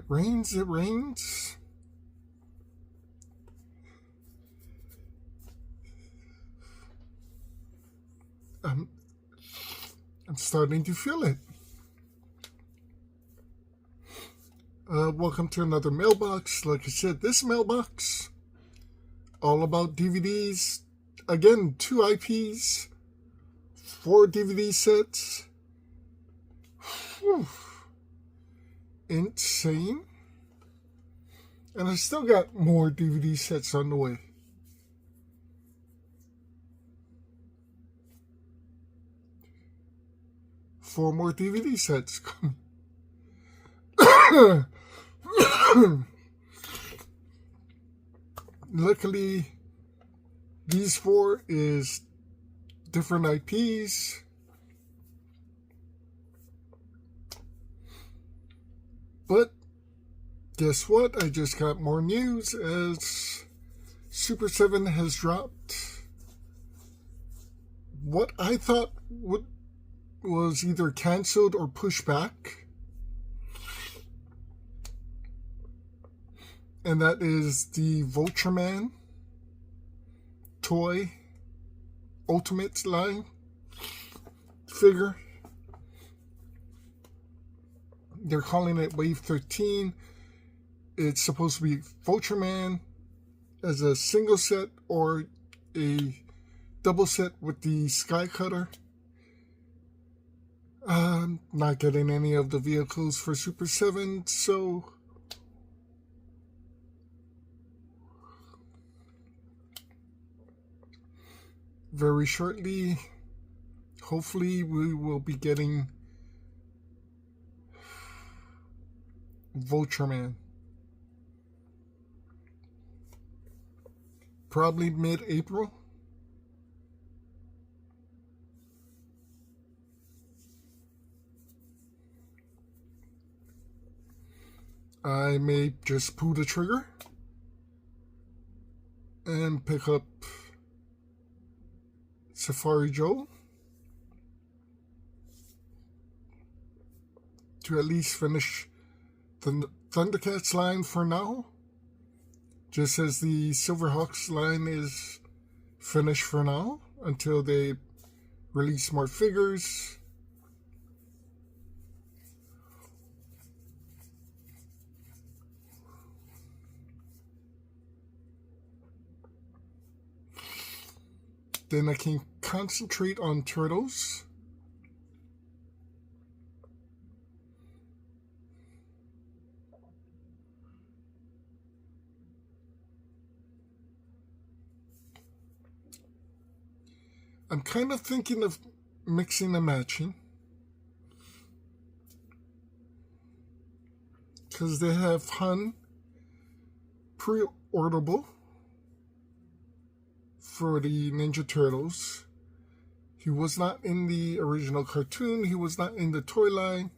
rains, it rains. I'm starting to feel it. Welcome to another mailbox. Like I said, this mailbox, all about DVDs. Again, 2 IPs, 4 DVD sets. Whew. Insane. And I still got more DVD sets on the way. Four more DVD sets coming. Luckily, these 4 is different IPs. But guess what? I just got more news as Super 7 has dropped what I thought was either canceled or pushed back. And that is the Vulture toy Ultimate line figure. They're calling it Wave 13. It's supposed to be Vulture as a single set or a double set with the Sky Cutter. Not getting any of the vehicles for Super 7, so very shortly, hopefully, we will be getting Vulture. Probably mid-April. I may just pull the trigger and pick up Safari Joe to at least finish the Thundercats line for now, just as the Silverhawks line is finished for now until they release more figures. Then I can concentrate on Turtles. I'm kind of thinking of mixing and matching, because they have Hun pre-orderable for the Ninja Turtles. He was not in the original cartoon. He was not in the toy line.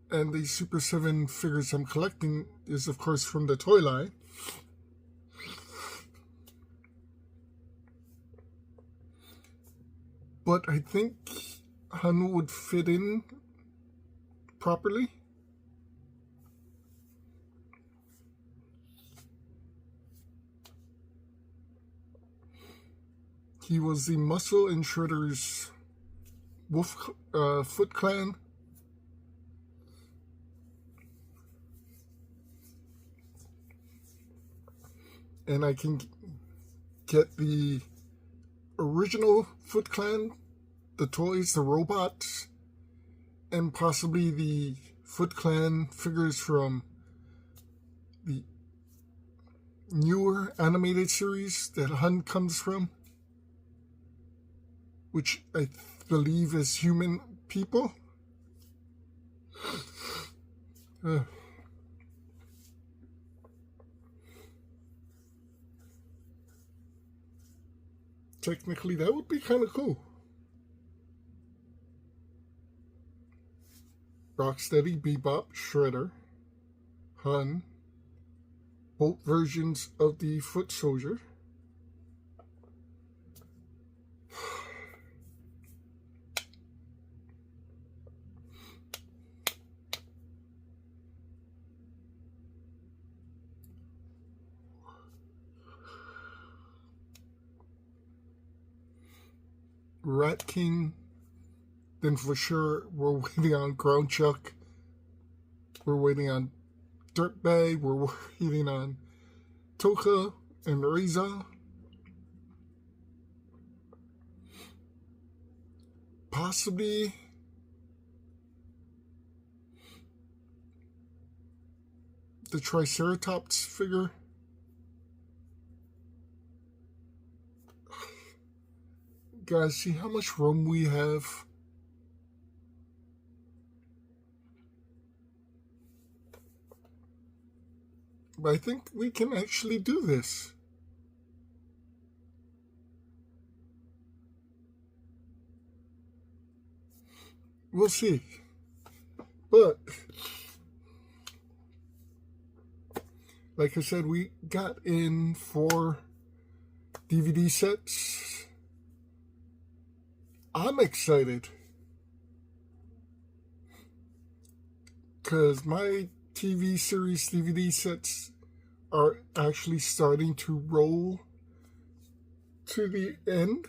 And the Super 7 figures I'm collecting is, of course, from the toy line. But I think Han would fit in properly. He was the muscle in Shredder's Foot Clan. And I can get the original Foot Clan, the toys, the robots, and possibly the Foot Clan figures from the newer animated series that Hun comes from, which I believe is human people. Technically, that would be kind of cool. Rocksteady, Bebop, Shredder, Hun, both versions of the Foot Soldier. Rat King, then for sure we're waiting on Ground Chuck. We're waiting on Dirtbag. We're waiting on Toka and Reza. Possibly the Triceratops figure. Guys, see how much room we have? But I think we can actually do this. We'll see. But, like I said, we got in 4 DVD sets. I'm excited. Because my TV series DVD sets are actually starting to roll to the end.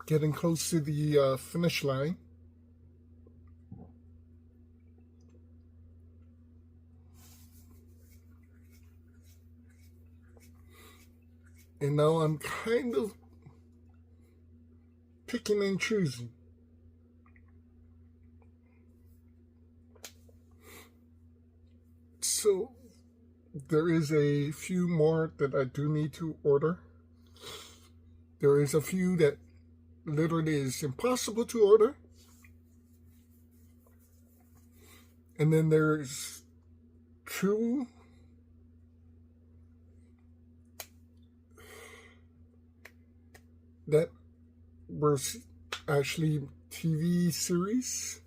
Getting close to the finish line. And now I'm kind of picking and choosing. So there is a few more that I do need to order. There is a few that literally is impossible to order. And then there's 2 that were actually TV series.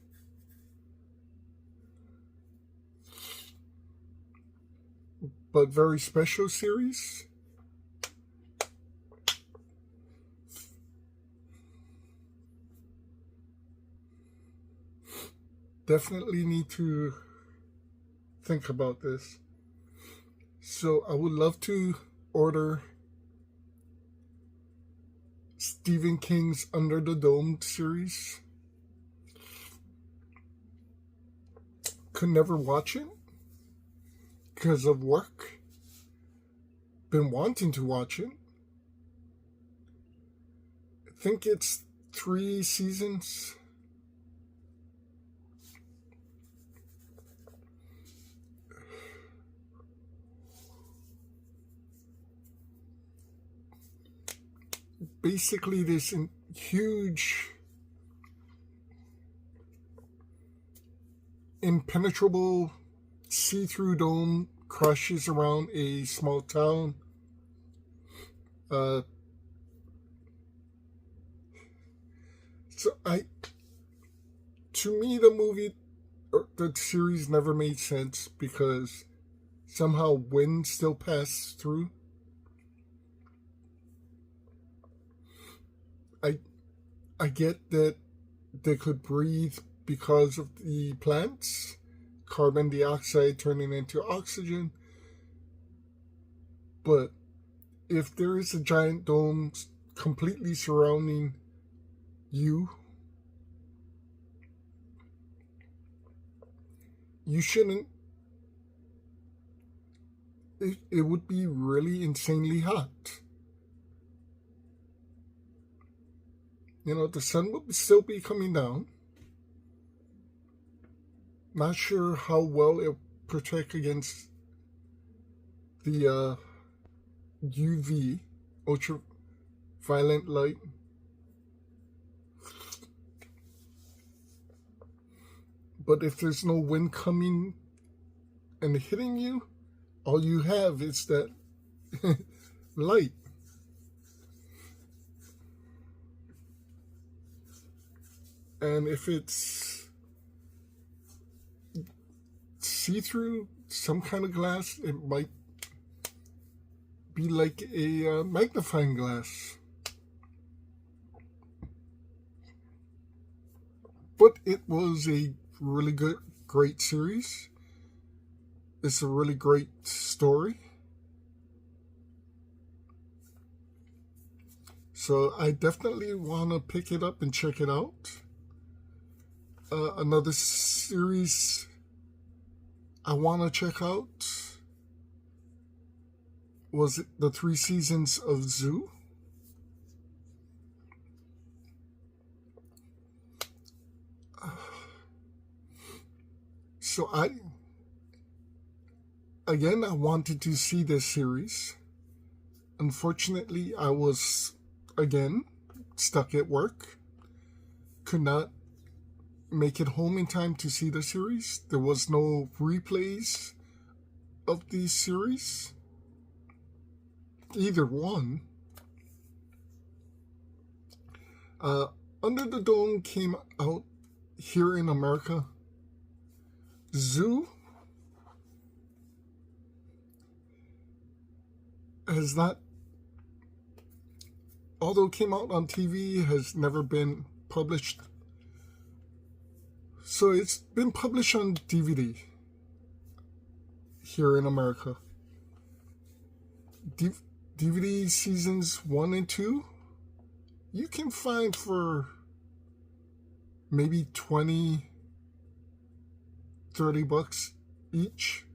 But very special series. Definitely need to think about this. So I would love to order Stephen King's Under the Dome series. Could never watch it because of work. Been wanting to watch it. I think it's 3 seasons. Basically, this huge, impenetrable, see-through dome crashes around a small town. So to me, the movie, the series never made sense because somehow wind still passed through. I get that they could breathe because of the plants, carbon dioxide turning into oxygen. But if there is a giant dome completely surrounding you, you shouldn't. It would be really insanely hot. You know, the sun will still be coming down. Not sure how well it'll protect against the UV, ultraviolet light. But if there's no wind coming and hitting you, all you have is that light. And if it's see-through, some kind of glass, it might be like a magnifying glass. But it was a really great series. It's a really great story. So I definitely want to pick it up and check it out. Another series I want to check out was the 3 seasons of Zoo. So I wanted to see this series. Unfortunately, I was, again, stuck at work. Could not make it home in time to see the series. There was no replays of these series. Either one. Under the Dome came out here in America. Zoo has not, although it came out on TV, has never been published. So it's been published on DVD here in America. DVD seasons 1 and 2 you can find for maybe $20, $30 each.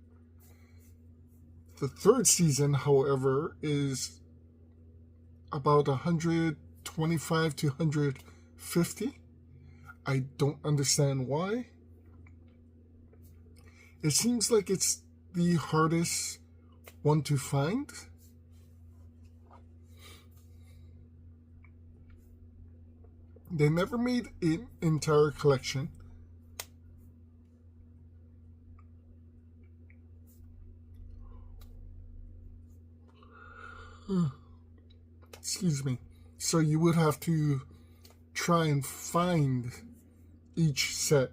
The 3rd season, however, is about $125 to $150. I don't understand why. It seems like it's the hardest one to find. They never made an entire collection. Excuse me. So you would have to try and find each set.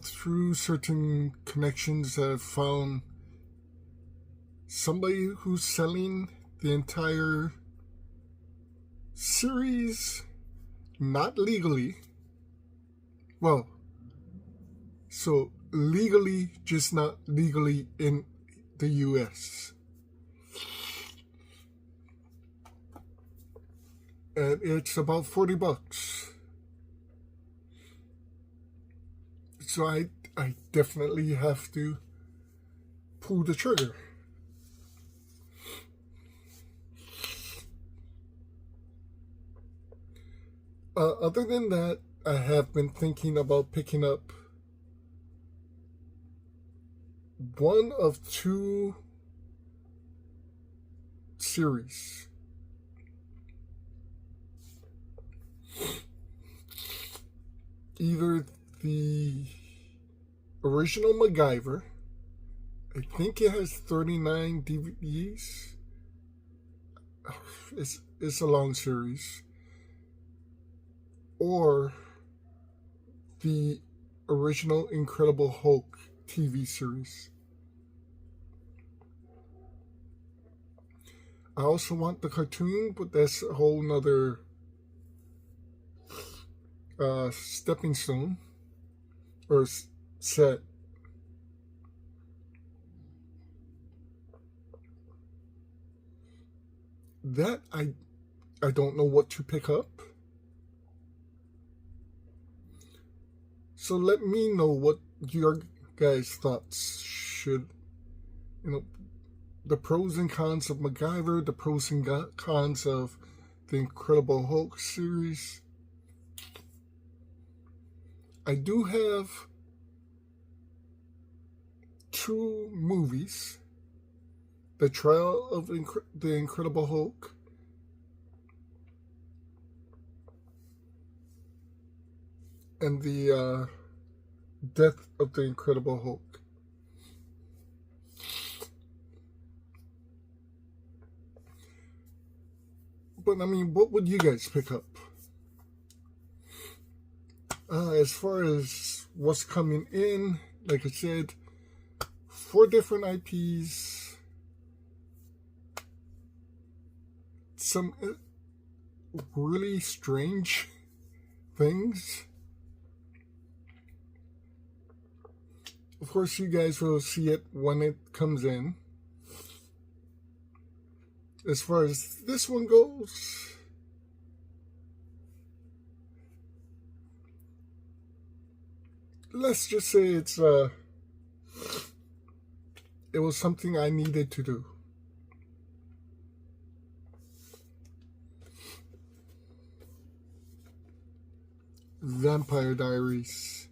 Through certain connections, I've found somebody who's selling the entire series, not legally. Well, so legally, just not legally in the US. And it's about $40. So I definitely have to pull the trigger. Other than that, I have been thinking about picking up one of 2 series. Either the original MacGyver, I think it has 39 DVDs. It's a long series. Or the original Incredible Hulk TV series. I also want the cartoon, but that's a whole nother stepping stone or set. That I don't know what to pick up. So let me know what your guys' thoughts should, the pros and cons of MacGyver, the pros and cons of the Incredible Hulk series. I do have 2 movies. The Trial of the Incredible Hulk and the Death of the Incredible Hulk. But I mean, what would you guys pick up? As far as what's coming in, like I said, 4 different IPs. Some really strange things. Of course, you guys will see it when it comes in. As far as this one goes, let's just say it was something I needed to do. Vampire Diaries.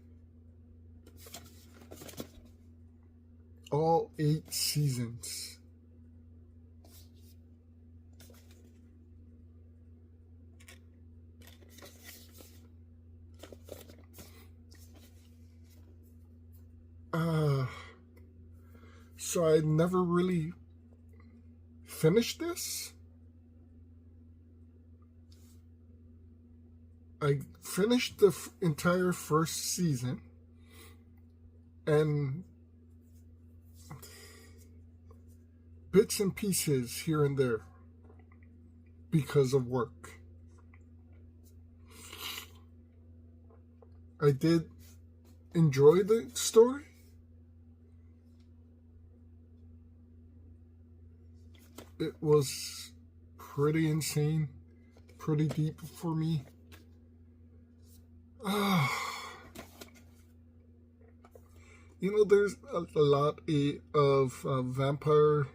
All 8 seasons. So I never really finished this. I finished the entire first season, and bits and pieces here and there because of work. I did enjoy the story. It was pretty insane, pretty deep for me. You know, there's a lot of vampire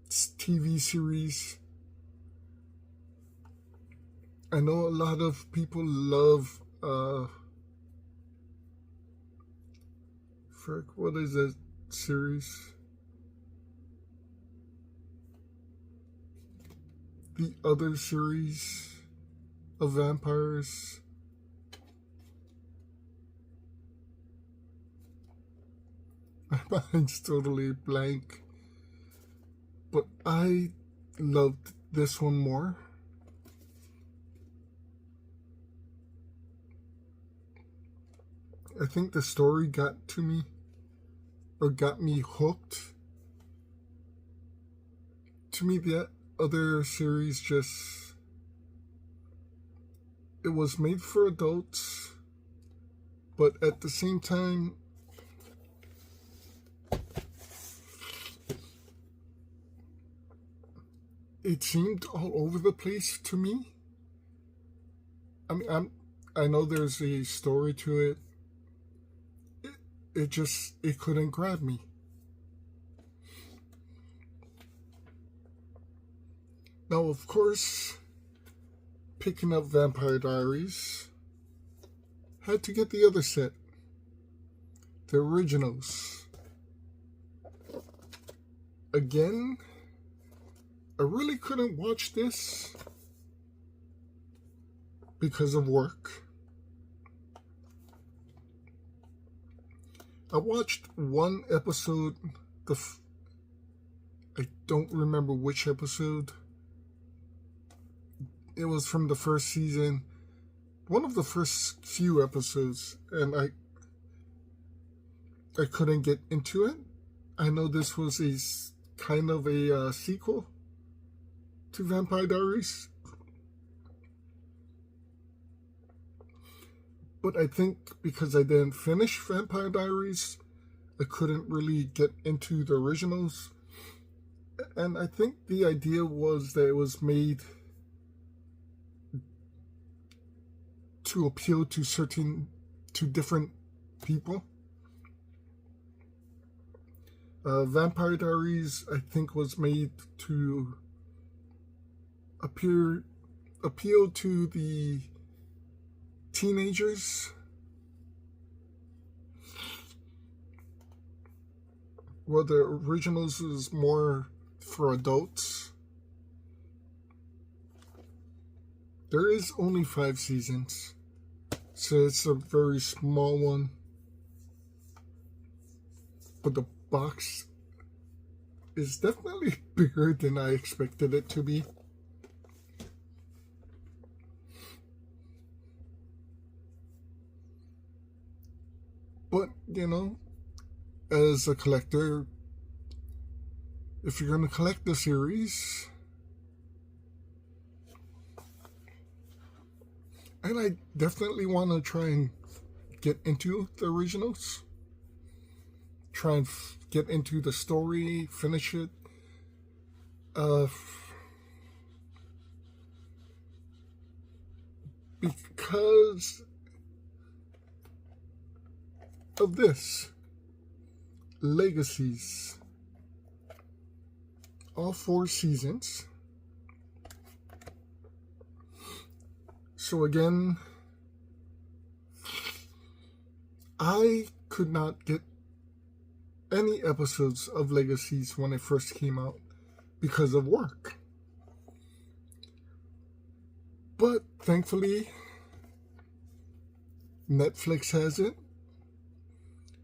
TV series. I know a lot of people love what is that series? The other series of vampires. My mind's totally blank. But I loved this one more. I think the story got to me, or got me hooked. To me, that other series just, it was made for adults, but at the same time, it seemed all over the place to me. I mean, I know there's a story to it. It couldn't grab me. Now, of course, picking up Vampire Diaries, had to get the other set, the originals. Again, I really couldn't watch this because of work. I watched one episode, I don't remember which episode. It was from the first season, one of the first few episodes, and I couldn't get into it. I know this was a kind of a sequel to Vampire Diaries, but I think because I didn't finish Vampire Diaries, I couldn't really get into the originals. And I think the idea was that it was made to appeal to different people. Vampire Diaries, I think, was made to appeal to the teenagers, while the originals is more for adults. There is only 5 seasons, so it's a very small one, but the box is definitely bigger than I expected it to be. But, you know, as a collector, if you're going to collect the series, and I definitely want to try and get into the originals, try and get into the story, finish it. Because of this, Legacies, all 4 seasons. So again, I could not get any episodes of Legacies when it first came out because of work. But thankfully, Netflix has it.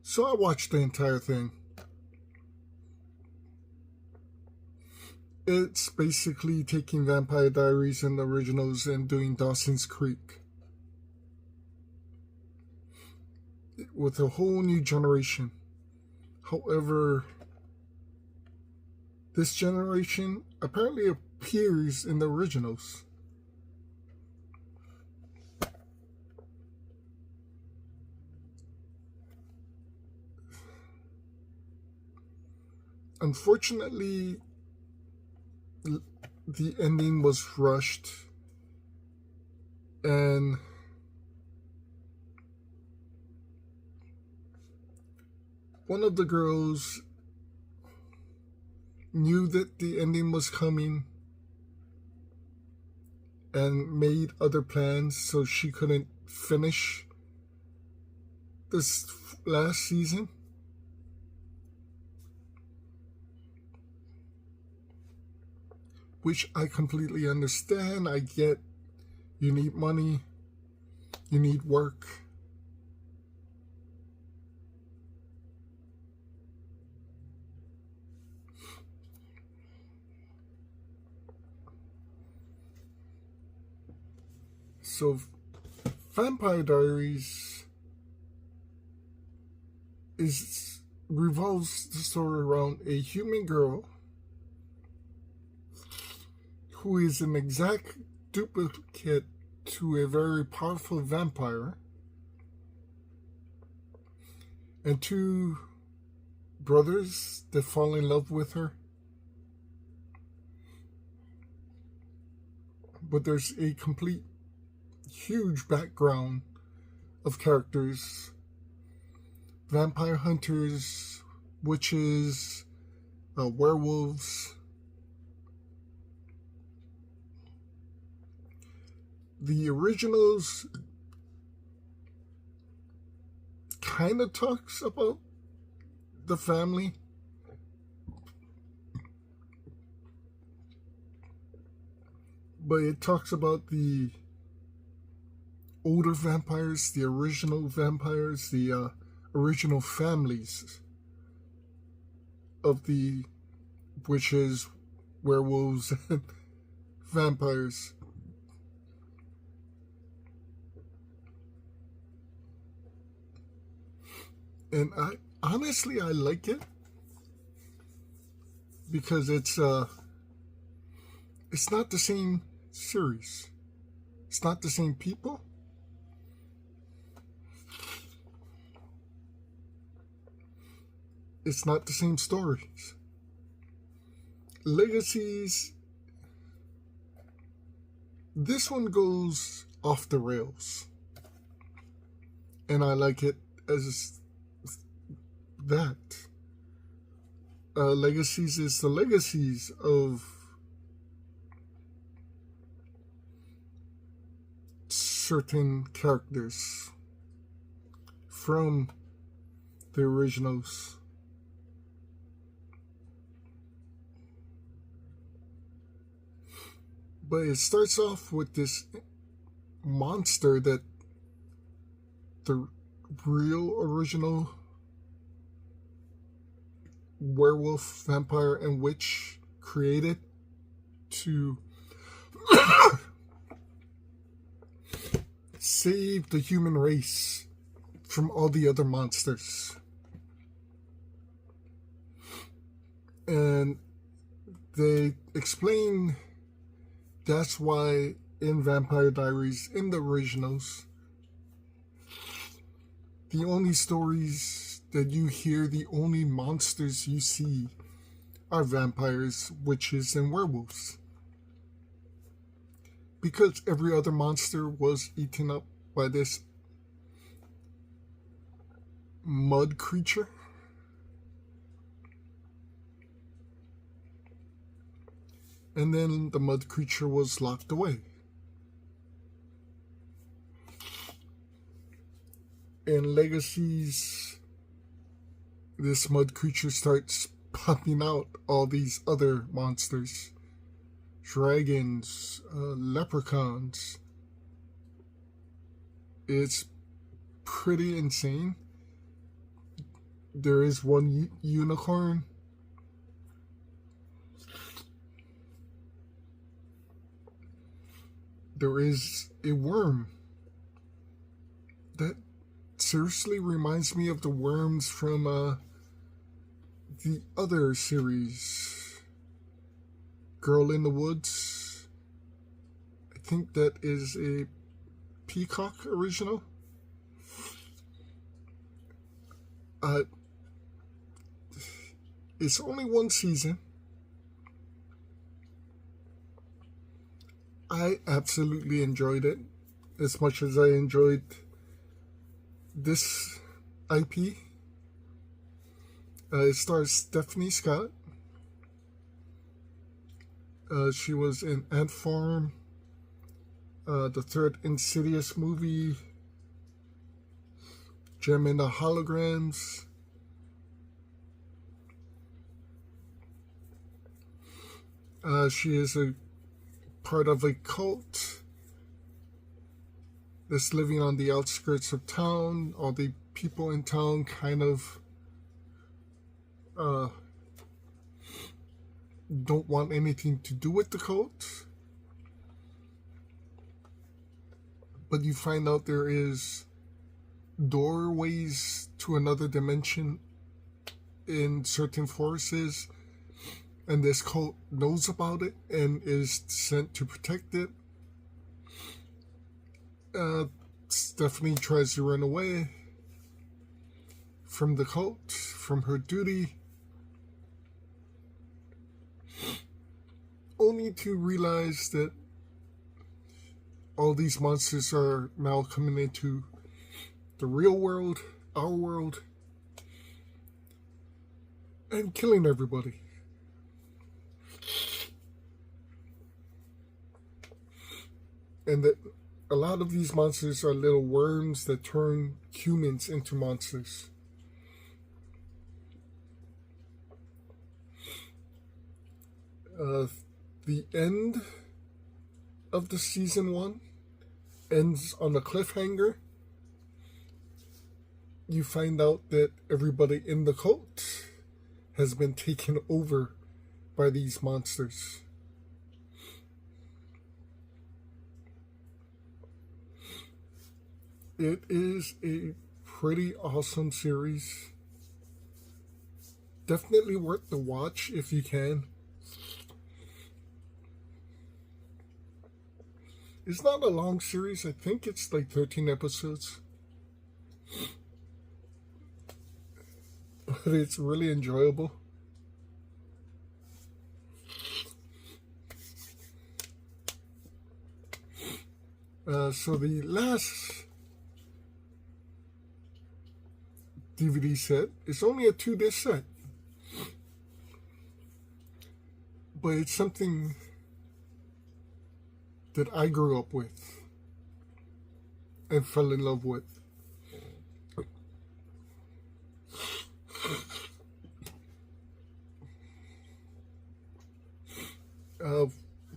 So I watched the entire thing. It's basically taking Vampire Diaries and the originals and doing Dawson's Creek with a whole new generation. However, this generation apparently appears in the originals. Unfortunately, the ending was rushed, and one of the girls knew that the ending was coming and made other plans, so she couldn't finish this last season. Which I completely understand. I get you need money, you need work. So, Vampire Diaries revolves the story around a human girl who is an exact duplicate to a very powerful vampire, and 2 brothers that fall in love with her. But there's a complete huge background of characters: vampire hunters, witches, werewolves. The originals kind of talks about the family, but it talks about the older vampires, the original vampires, the original families of the witches, werewolves, and vampires. And I honestly like it because it's not the same series. It's not the same people. It's not the same stories. Legacies, this one goes off the rails. And I like it as that. Legacies is the legacies of certain characters from the originals. But it starts off with this monster that the real original werewolf, vampire, and witch created to save the human race from all the other monsters. And they explain that's why in Vampire Diaries, in the originals, the only stories that you hear, the only monsters you see are vampires, witches, and werewolves. Because every other monster was eaten up by this mud creature. And then the mud creature was locked away. In Legacies, this mud creature starts popping out all these other monsters. Dragons, leprechauns. It's pretty insane. There is one unicorn. There is a worm that seriously reminds me of the worms from the other series, Girl in the Woods. I think that is a Peacock original. It's only one season. I absolutely enjoyed it as much as I enjoyed this IP. It stars Stephanie Scott. She was in Ant Farm, the third Insidious movie, Gem and the Holograms. She is a part of a cult that's living on the outskirts of town. All the people in town kind of don't want anything to do with the cult. But you find out there is doorways to another dimension in certain forests, and this cult knows about it and is sent to protect it. Stephanie tries to run away from the cult, from her duty, only to realize that all these monsters are now coming into the real world, our world, and killing everybody. And that a lot of these monsters are little worms that turn humans into monsters. The end of the season 1 ends on a cliffhanger. You find out that everybody in the cult has been taken over by these monsters. It is a pretty awesome series. Definitely worth the watch if you can. It's not a long series. I think it's like 13 episodes. But it's really enjoyable. So the last DVD set is only a 2-disc set. But it's something that I grew up with and fell in love with.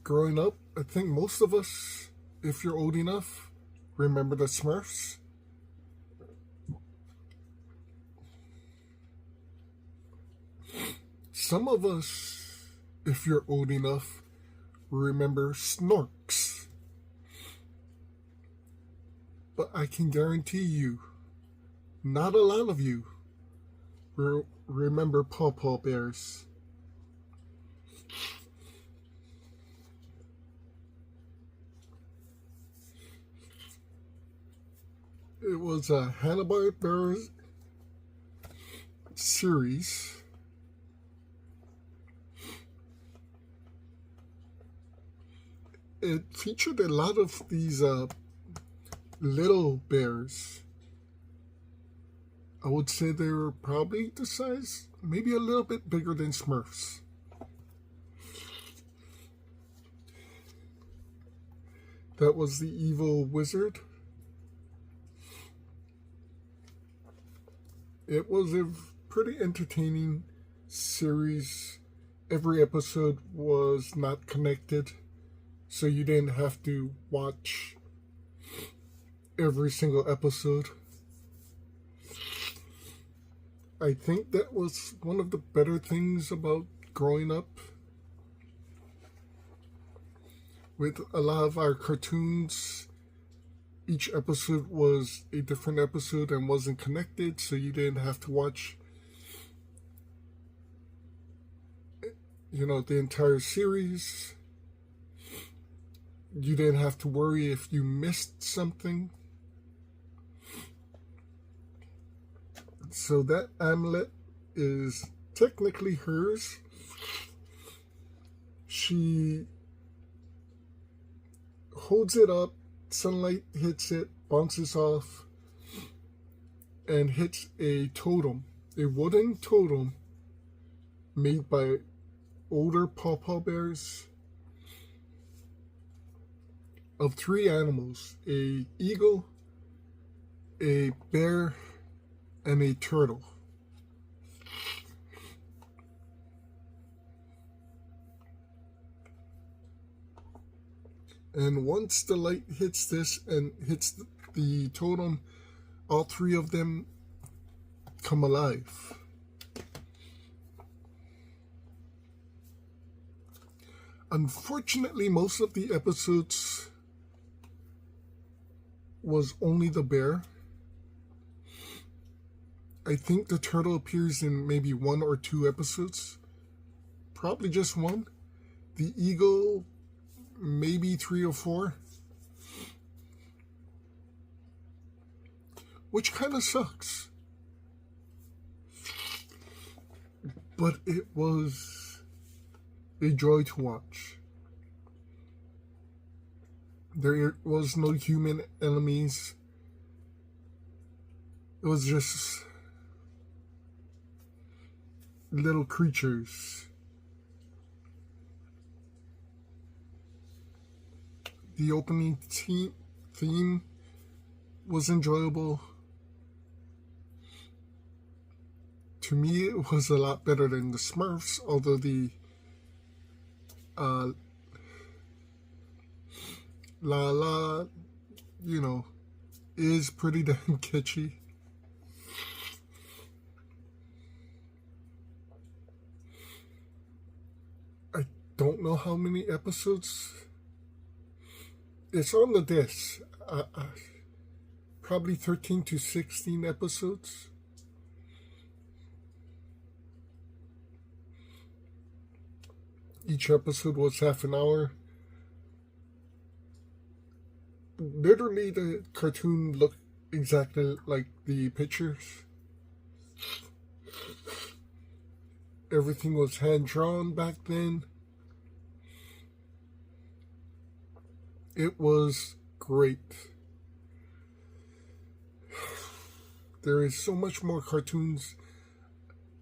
Growing up, I think most of us, if you're old enough, remember the Smurfs. Some of us, if you're old enough, remember Snorks. But I can guarantee you, not a lot of you remember Paw Paw Bears. It was a Hanna-Barbera series. It featured a lot of these little bears. I would say they were probably the size, maybe a little bit bigger than Smurfs. That was the evil wizard. It was a pretty entertaining series. Every episode was not connected, so you didn't have to watch every single episode. I think that was one of the better things about growing up. With a lot of our cartoons, each episode was a different episode and wasn't connected, so you didn't have to watch, the entire series. You didn't have to worry if you missed something. So that amulet is technically hers. She holds it up, sunlight hits it, bounces off, and hits a totem, a wooden totem made by older Paw Paw Bears of 3 animals: a eagle, a bear, and a turtle. And once the light hits this and hits the totem, all 3 of them come alive. Unfortunately, most of the episodes was only the bear. I think the turtle appears in maybe 1 or 2 episodes. Probably just 1. The eagle, maybe 3 or 4. Which kind of sucks. But it was a joy to watch. There was no human enemies. It was just little creatures. The opening theme was enjoyable. To me, it was a lot better than the Smurfs, although the La La, is pretty damn catchy. I don't know how many episodes. It's on the disc. Probably 13 to 16 episodes. Each episode was half an hour. Literally, the cartoon looked exactly like the pictures. Everything was hand-drawn back then. It was great. There is so much more cartoons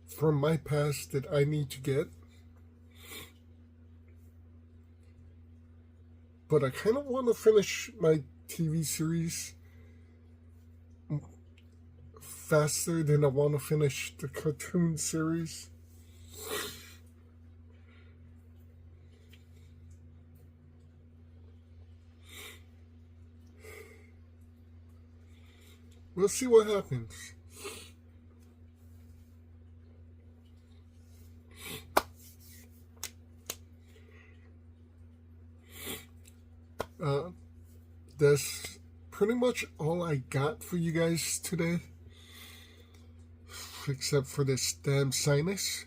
from my past that I need to get. But I kind of want to finish my TV series faster than I want to finish the cartoon series. We'll see what happens. That's pretty much all I got for you guys today, except for this damn sinus.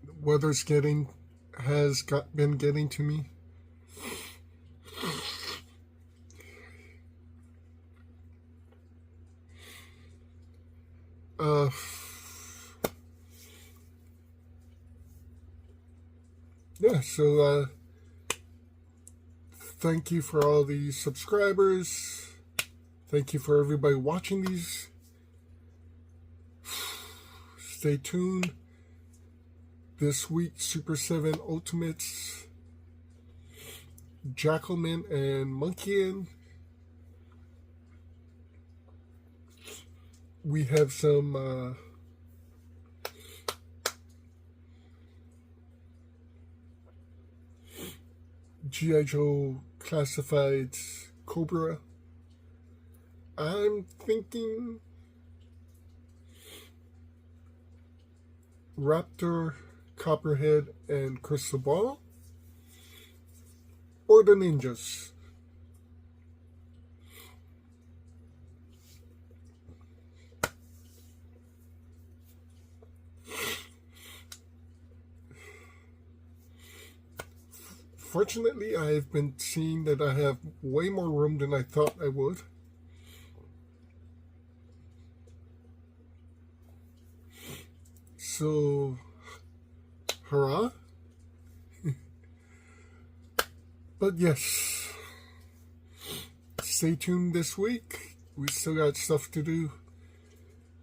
The weather's been getting to me. Yeah, so thank you for all the subscribers. Thank you for everybody watching these. Stay tuned. This week, Super 7 Ultimates, Jackalman and Monkeyin. We have some G.I. Joe Classifieds Cobra. I'm thinking Raptor, Copperhead, and Crystal Ball, or the Ninjas. Fortunately, I've been seeing that I have way more room than I thought I would. So, hurrah. But yes, stay tuned this week. We still got stuff to do.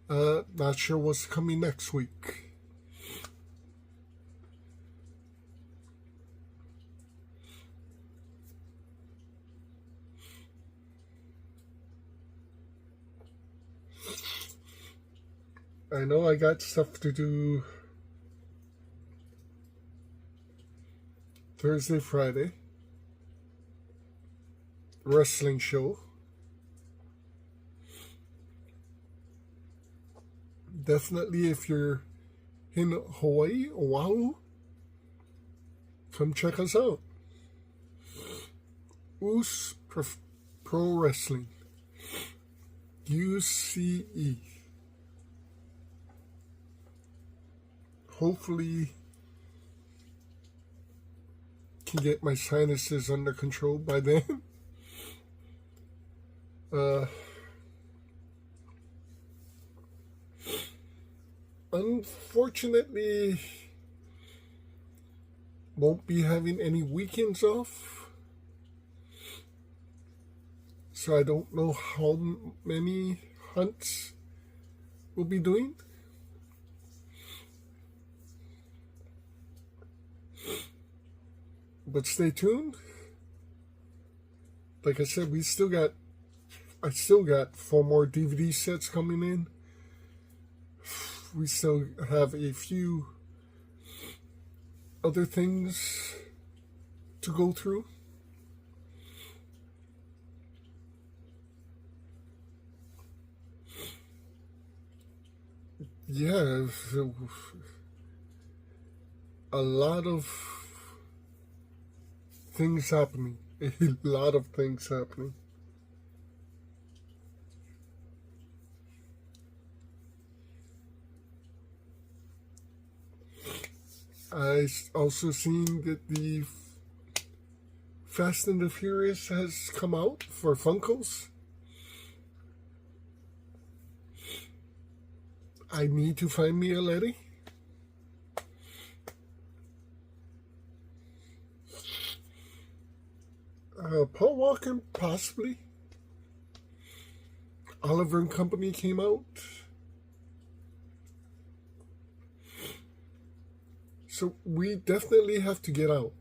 Not sure what's coming next week. I know I got stuff to do Thursday, Friday. Wrestling show. Definitely, if you're in Hawaii, Oahu, come check us out. US Pro Wrestling. UCE. Hopefully can get my sinuses under control by then. Unfortunately, won't be having any weekends off, so I don't know how many hunts we'll be doing. But stay tuned. Like I said, I still got 4 more DVD sets coming in. We still have a few other things to go through. Yeah, a lot of things happening. A lot of things happening. I also seen that the Fast and the Furious has come out for Funkos. I need to find me a Letty. Paul Walker, possibly. Oliver and Company came out. So we definitely have to get out.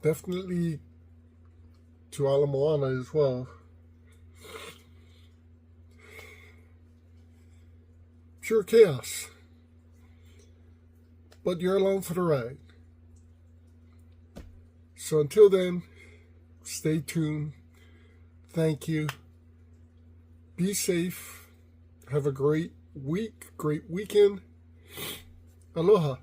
Definitely to Ala Moana as well. Pure chaos. But you're along for the ride. So until then, stay tuned. Thank you. Be safe. Have a great week, great weekend. Aloha.